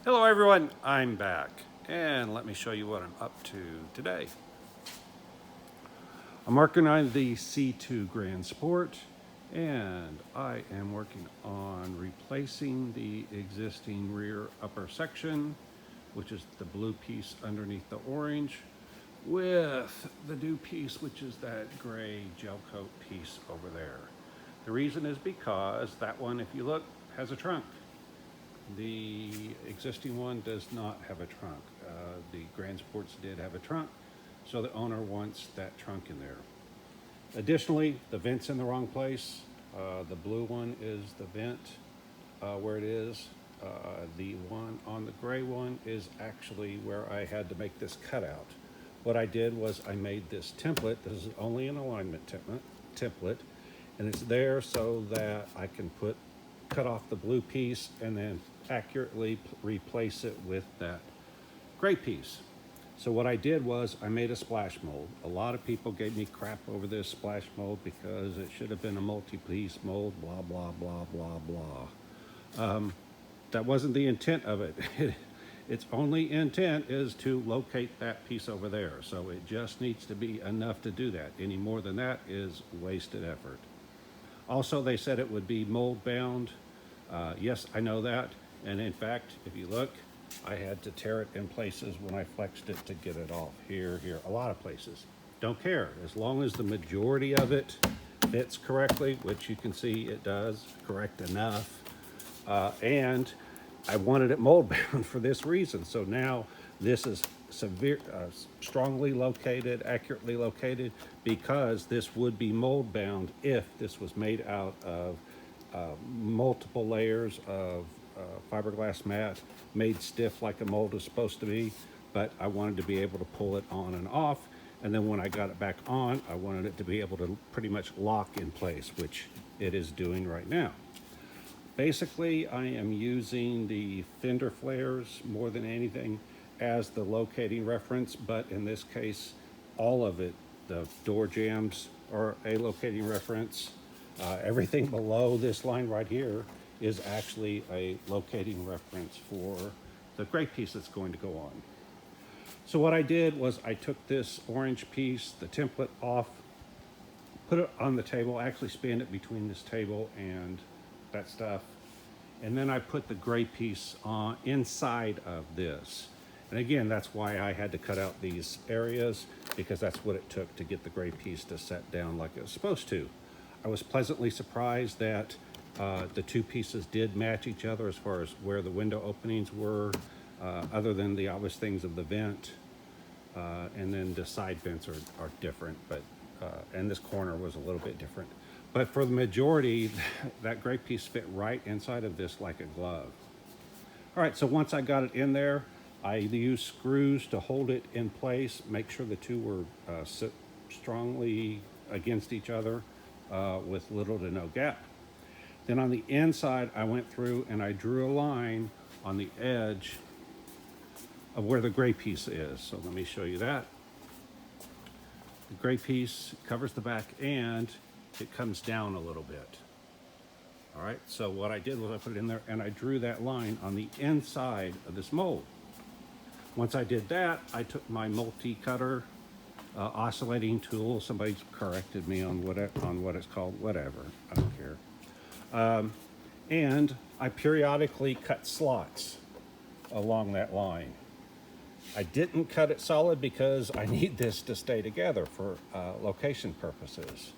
Hello everyone, I'm back, and let me show you what I'm up to today. I'm working on the C2 Grand Sport, and I am working on replacing the existing rear upper section, which is the blue piece underneath the orange, with the new piece, which is that gray gel coat piece over there. The reason is because that one, if you look, has a trunk. The existing one does not have a trunk. The Grand Sports did have a trunk, so the owner wants that trunk in there. Additionally, the vent's in the wrong place. The blue one is the vent where it is. The one on the gray one is actually where I had to make this cutout. What I did was I made this template. This is only an alignment template, and it's there so that I can cut off the blue piece and then accurately replace it with that gray piece. So what I did was I made a splash mold. A lot of people gave me crap over this splash mold because it should have been a multi-piece mold, blah, blah, blah, blah, blah. That wasn't the intent of it. Its only intent is to locate that piece over there. So it just needs to be enough to do that. Any more than that is wasted effort. Also, they said it would be mold bound. Yes, I know that. And in fact, if you look, I had to tear it in places when I flexed it to get it off. Here, a lot of places. Don't care, as long as the majority of it fits correctly, which you can see it does, correct enough. And I wanted it mold bound for this reason. So now this is strongly located, accurately located, because this would be mold bound if this was made out of multiple layers of fiberglass mat, made stiff like a mold is supposed to be, but I wanted to be able to pull it on and off, and then when I got it back on, I wanted it to be able to pretty much lock in place, which it is doing right now. Basically, I am using the fender flares more than anything as the locating reference, but in this case, all of it, the door jambs are a locating reference. Everything below this line right here is actually a locating reference for the gray piece that's going to go on. So what I did was I took this orange piece, the template off, put it on the table, actually spanned it between this table and that stuff, and then I put the gray piece on inside of this. And again, that's why I had to cut out these areas, because that's what it took to get the gray piece to set down like it was supposed to. I was pleasantly surprised that the two pieces did match each other as far as where the window openings were, other than the obvious things of the vent, and then the side vents are different, but and this corner was a little bit different. But for the majority, that gray piece fit right inside of this like a glove. All right, so once I got it in there, I used screws to hold it in place, make sure the two were sit strongly against each other with little to no gap. Then on the inside, I went through and I drew a line on the edge of where the gray piece is. So let me show you that. The gray piece covers the back and it comes down a little bit. All right, so what I did was I put it in there and I drew that line on the inside of this mold. Once I did that, I took my multi-cutter oscillating tool. Somebody's corrected me on what it's called, whatever, I don't care. And I periodically cut slots along that line. I didn't cut it solid because I need this to stay together for location purposes.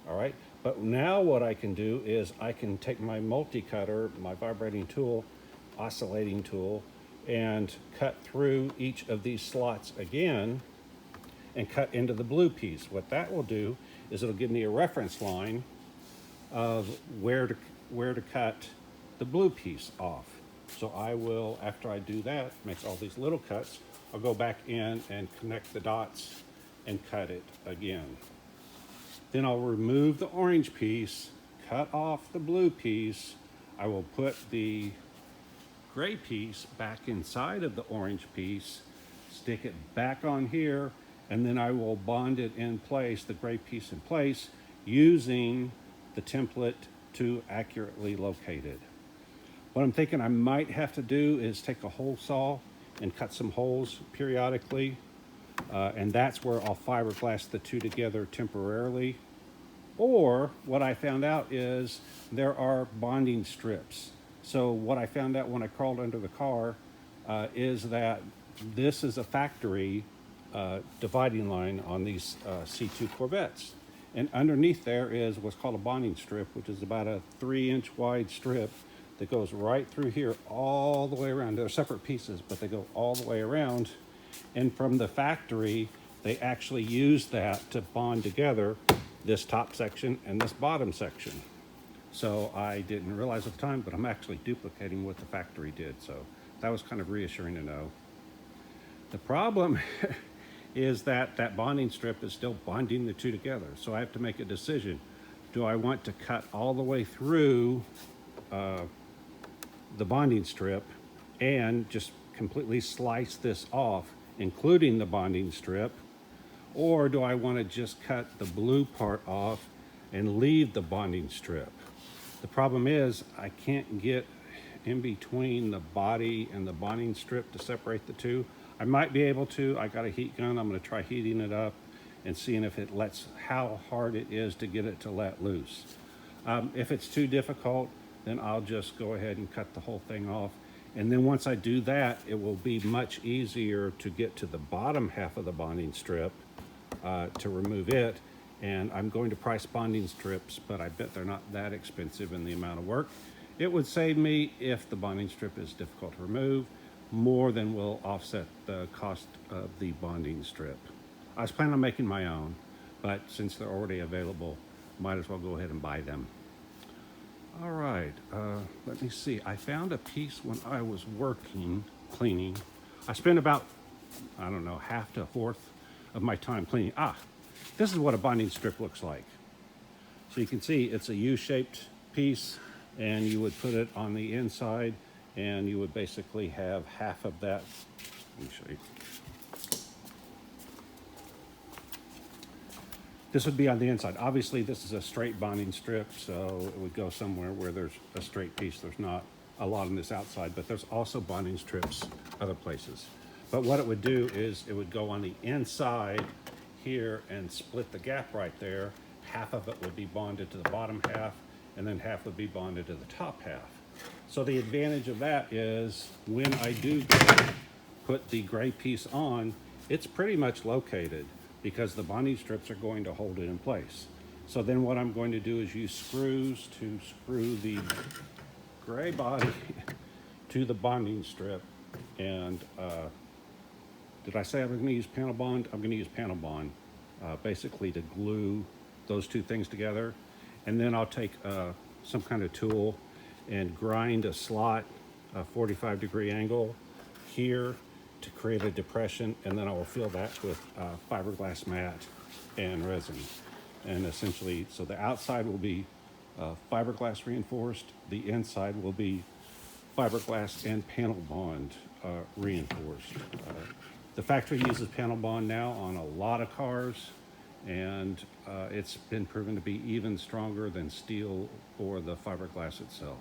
All right, but now what I can do is I can take my multi-cutter, my vibrating tool, oscillating tool, and cut through each of these slots again and cut into the blue piece. What that will do is it'll give me a reference line of where to cut the blue piece off. So I will, after I do that, make all these little cuts, I'll go back in and connect the dots and cut it again. Then I'll remove the orange piece, cut off the blue piece. I will put the gray piece back inside of the orange piece, stick it back on here, and then I will bond it in place, the gray piece in place, using the template to accurately locate it. What I'm thinking I might have to do is take a hole saw and cut some holes periodically. And that's where I'll fiberglass the two together temporarily. Or what I found out is there are bonding strips. So what I found out when I crawled under the car is that this is a factory dividing line on these C2 Corvettes. And underneath there is what's called a bonding strip, which is about a 3-inch wide strip that goes right through here all the way around. They're separate pieces, but they go all the way around. And from the factory, they actually use that to bond together this top section and this bottom section. So I didn't realize at the time, but I'm actually duplicating what the factory did. So that was kind of reassuring to know. The problem is that that bonding strip is still bonding the two together. So I have to make a decision. Do I want to cut all the way through the bonding strip and just completely slice this off, including the bonding strip? Or do I want to just cut the blue part off and leave the bonding strip? The problem is I can't get in between the body and the bonding strip to separate the two. I might be able to. I got a heat gun. I'm going to try heating it up and seeing if it lets, how hard it is to get it to let loose. If it's too difficult, then I'll just go ahead and cut the whole thing off. And then once I do that, it will be much easier to get to the bottom half of the bonding strip to remove it. And I'm going to price bonding strips, but I bet they're not that expensive in the amount of work. It would save me, if the bonding strip is difficult to remove, more than will offset the cost of the bonding strip. I was planning on making my own, but since they're already available, might as well go ahead and buy them. All right, let me see. I found a piece when I was cleaning. I spent about, I don't know, half to a fourth of my time cleaning. This is what a bonding strip looks like. So you can see it's a U-shaped piece, and you would put it on the inside, and you would basically have half of that. Let me show you. This would be on the inside. Obviously, this is a straight bonding strip, so it would go somewhere where there's a straight piece. There's not a lot on this outside, but there's also bonding strips other places. But what it would do is it would go on the inside here and split the gap right there. Half of it would be bonded to the bottom half, and then half would be bonded to the top half. So the advantage of that is when I do put the gray piece on, it's pretty much located because the bonding strips are going to hold it in place. So then what I'm going to do is use screws to screw the gray body to the bonding strip. And did I say I was going to use panel bond? I'm going to use panel bond basically to glue those two things together. And then I'll take some kind of tool and grind a slot, a 45-degree angle here to create a depression, and then I will fill that with fiberglass mat and resin. And essentially, so the outside will be fiberglass reinforced, the inside will be fiberglass and panel bond reinforced. The factory uses panel bond now on a lot of cars, and it's been proven to be even stronger than steel or the fiberglass itself.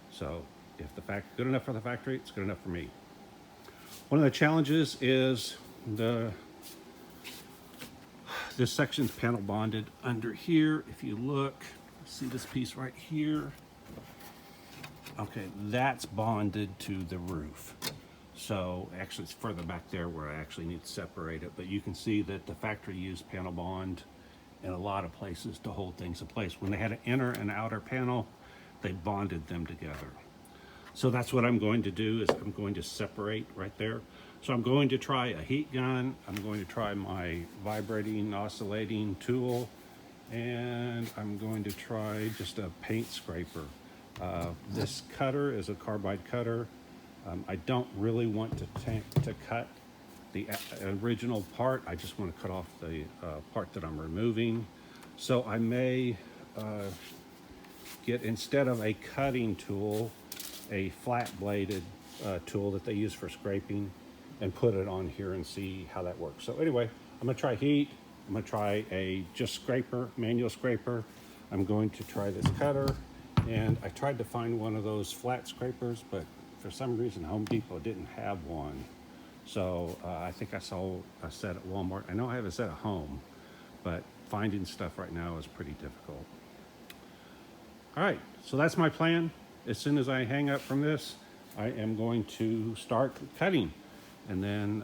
So if good enough for the factory, it's good enough for me. One of the challenges is this section's panel bonded under here. If you look, see this piece right here? Okay, that's bonded to the roof. So actually it's further back there where I actually need to separate it, but you can see that the factory used panel bond in a lot of places to hold things in place. When they had an inner and outer panel, they bonded them together. So that's what I'm going to do, is I'm going to separate right there. So I'm going to try a heat gun, I'm going to try my vibrating, oscillating tool, and I'm going to try just a paint scraper. This cutter is a carbide cutter. I don't really want to cut the original part. I just want to cut off the part that I'm removing. So I may get, instead of a cutting tool, a flat bladed tool that they use for scraping, and put it on here and see how that works. So anyway, I'm gonna try heat. I'm gonna try a just scraper, manual scraper. I'm going to try this cutter, And I tried to find one of those flat scrapers, but for some reason Home Depot didn't have one. So I think I saw a set at Walmart. I know I have a set at home, but finding stuff right now is pretty difficult. All right, so that's my plan. As soon as I hang up from this, I am going to start cutting. And then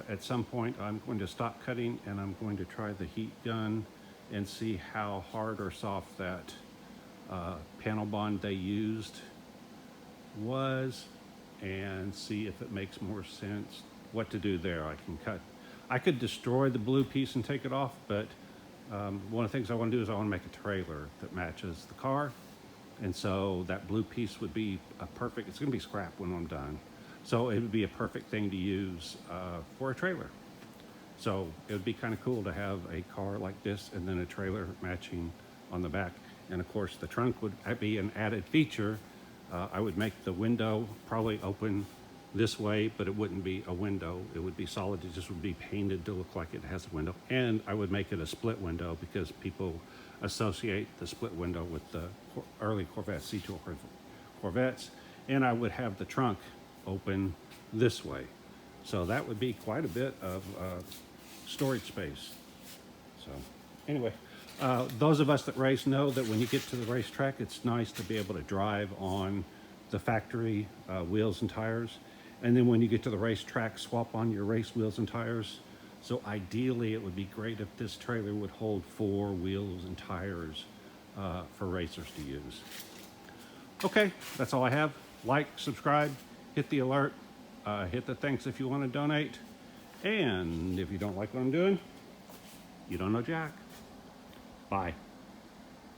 at some point, I'm going to stop cutting and I'm going to try the heat gun and see how hard or soft that panel bond they used was, and see if it makes more sense what to do there. I could destroy the blue piece and take it off, but one of the things I want to do is I want to make a trailer that matches the car. And so that blue piece would be a perfect, it's going to be scrap when I'm done. So it would be a perfect thing to use for a trailer. So it would be kind of cool to have a car like this and then a trailer matching on the back. And of course the trunk would be an added feature. I would make the window probably open this way, but it wouldn't be a window. It would be solid. It just would be painted to look like it has a window. And I would make it a split window because people associate the split window with the early Corvette, C2 Corvettes. And I would have the trunk open this way. So that would be quite a bit of storage space. So anyway, those of us that race know that when you get to the racetrack, it's nice to be able to drive on the factory wheels and tires. And then when you get to the racetrack, swap on your race wheels and tires. So ideally, it would be great if this trailer would hold 4 wheels and tires for racers to use. Okay, that's all I have. Like, subscribe, hit the alert, hit the thanks if you want to donate. And if you don't like what I'm doing, you don't know Jack. Bye.